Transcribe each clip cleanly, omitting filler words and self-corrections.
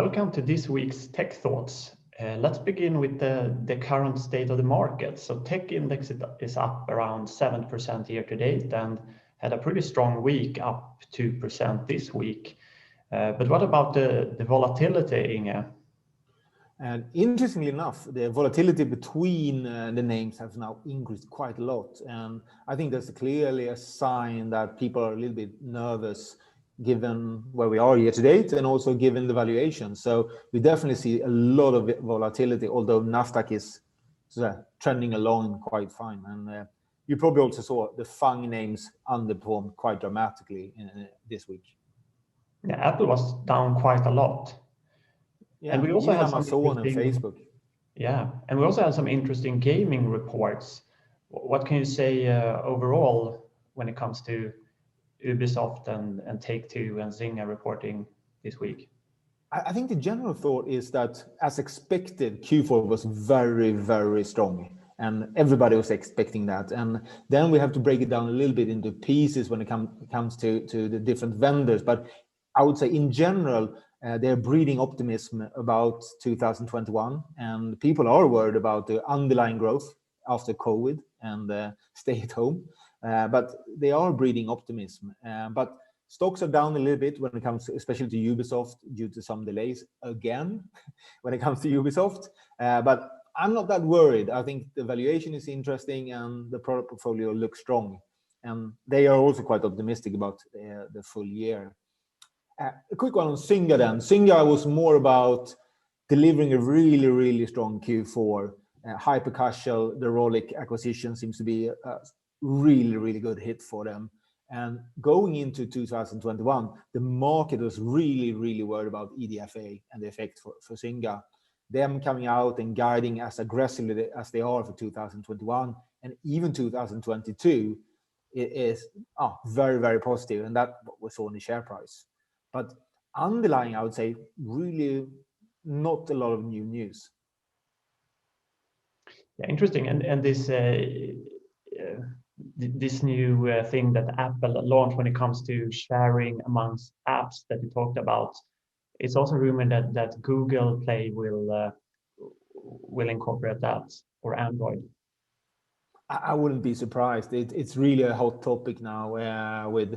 Welcome to this week's Tech Thoughts. Let's begin with the current state of the market. So tech index is up around 7% year to date and had a pretty strong week, up 2% this week. But what about the volatility, Inge? And interestingly enough, the volatility between the names has now increased quite a lot. And I think that's clearly a sign that people are a little bit nervous given where we are year to date and also given the valuation. So we definitely see a lot of volatility, although Nasdaq is trending along quite fine. And you probably also saw the FANG names underperform quite dramatically this week. Yeah, Apple was down quite a lot. Yeah, and we also had Amazon and Facebook. Yeah, and we also had some interesting gaming reports. What can you say overall when it comes to Ubisoft and Take-Two and Zynga reporting this week? I think the general thought is that, as expected, Q4 was very, very strong. And everybody was expecting that. And then we have to break it down a little bit into pieces when it comes to the different vendors. But I would say in general, they're breeding optimism about 2021. And people are worried about the underlying growth after COVID and stay at home. But they are breeding optimism. But stocks are down a little bit when it comes to, especially to Ubisoft, due to some delays again when it comes to Ubisoft. But I'm not that worried. I think the valuation is interesting and the product portfolio looks strong. And they are also quite optimistic about the full year. A quick one on Zynga then. Zynga was more about delivering a really, really strong Q4. Hyper-casual, the Rolik acquisition seems to be a really, really good hit for them. And going into 2021, the market was really, really worried about EDFA and the effect for Zynga. Them coming out and guiding as aggressively as they are for 2021 and even 2022 is very, very positive. And that's what we saw in the share price. But underlying, I would say, really not a lot of new news. Yeah, interesting. And this new thing that Apple launched when it comes to sharing amongst apps that you talked about, it's also rumored that Google Play will incorporate that, or Android. I wouldn't be surprised. It's really a hot topic now with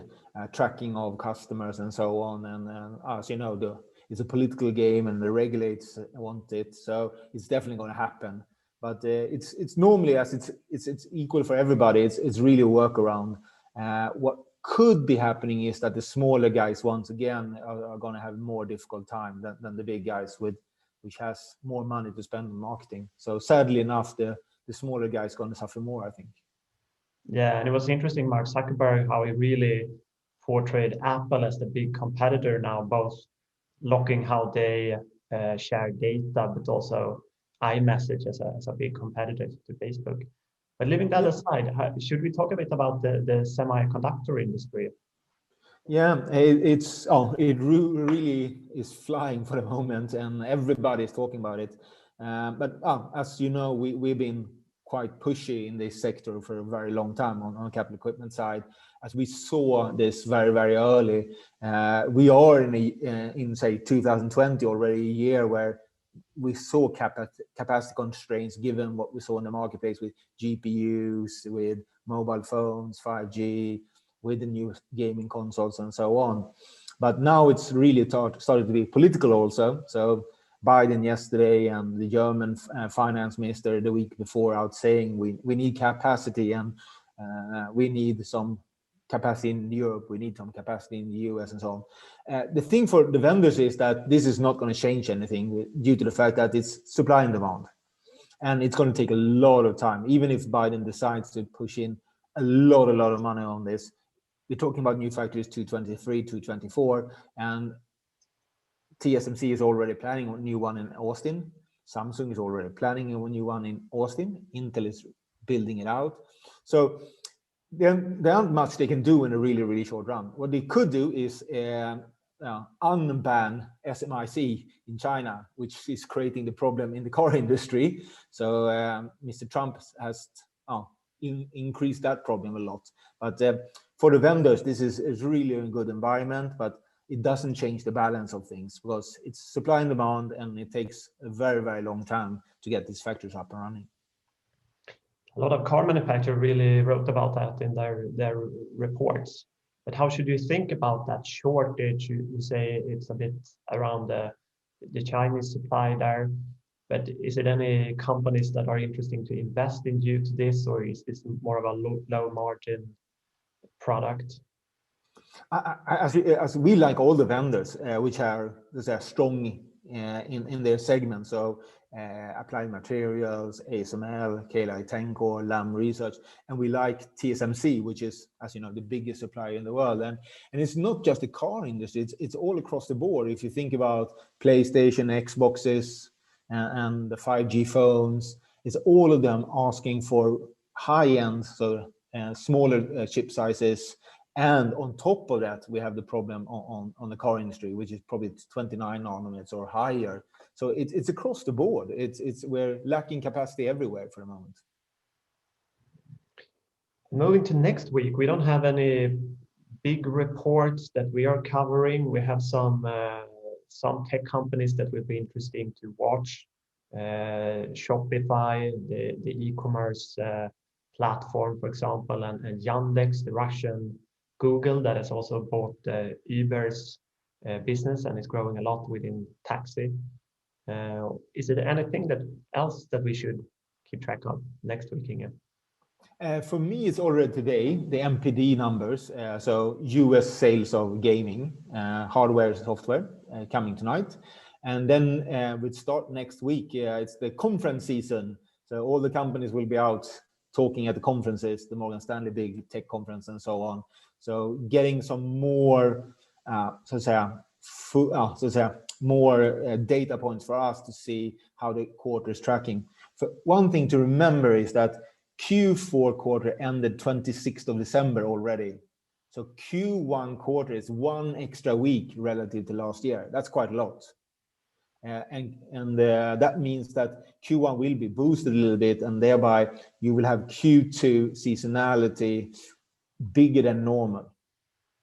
tracking of customers and so on. And as you know, it's a political game and the regulators want it. So it's definitely going to happen. But it's normally, as it's equal for everybody, it's really a workaround. What could be happening is that the smaller guys, once again, are going to have more difficult time than the big guys, which has more money to spend on marketing. So sadly enough, the smaller guys going to suffer more, I think. Yeah, and it was interesting, Mark Zuckerberg, how he really portrayed Apple as the big competitor now, both locking how they share data, but also iMessage as a big competitor to Facebook. But leaving that aside, should we talk a bit about the semiconductor industry? Yeah, it really is flying for the moment, and everybody is talking about it. But as you know, we've been quite pushy in this sector for a very long time on capital equipment side. As we saw this very, very early, we are in say 2020 already, a year where we saw capacity constraints given what we saw in the marketplace with GPUs, with mobile phones, 5G, with the new gaming consoles and so on. But now it's really started to be political also. So Biden yesterday and the German finance minister the week before out saying we need capacity and we need some capacity in Europe, we need some capacity in the US and so on. The thing for the vendors is that this is not going to change anything due to the fact that it's supply and demand. And it's going to take a lot of time. Even if Biden decides to push in a lot of money on this, we're talking about new factories 2023, 2024, and TSMC is already planning a new one in Austin. Samsung is already planning a new one in Austin. Intel is building it out. So there aren't much they can do in a really, really short run. What they could do is unban SMIC in China, which is creating the problem in the car industry. So Mr. Trump has increased that problem a lot. But for the vendors, this is really a good environment, but it doesn't change the balance of things because it's supply and demand, and it takes a very, very long time to get these factories up and running. A lot of car manufacturers really wrote about that in their reports. But how should you think about that shortage? You say it's a bit around the Chinese supply there, but is it any companies that are interesting to invest in due to this, or is this more of a low margin product? As we like all the vendors, which are strong in their segment. So Applied Materials, ASML, KLI Tencor, Lam Research, and we like TSMC, which is, as you know, the biggest supplier in the world. And it's not just the car industry; it's all across the board. If you think about PlayStation, Xboxes, and the 5G phones, it's all of them asking for high end, so smaller chip sizes. And on top of that, we have the problem on the car industry, which is probably 29 nanometers or higher. So it's across the board. We're lacking capacity everywhere for the moment. Moving to next week, we don't have any big reports that we are covering. We have some tech companies that will be interesting to watch. Shopify, the e-commerce platform, for example, and Yandex, the Russian Google, that has also bought Uber's business and is growing a lot within taxi. Is there anything else that we should keep track of next week, Inge? For me, it's already today, the MPD numbers, so US sales of gaming, hardware and software, coming tonight. And then we start next week. It's the conference season. So all the companies will be out talking at the conferences, the Morgan Stanley big tech conference and so on. So getting some more, more data points for us to see how the quarter is tracking. So one thing to remember is that Q4 quarter ended 26th of December already. So Q1 quarter is one extra week relative to last year. That's quite a lot. And that means that Q1 will be boosted a little bit, and thereby you will have Q2 seasonality bigger than normal.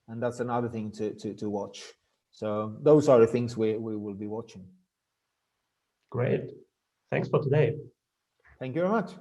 And that's another thing to watch. So those are the things we will be watching. Great. Thanks for today. Thank you very much.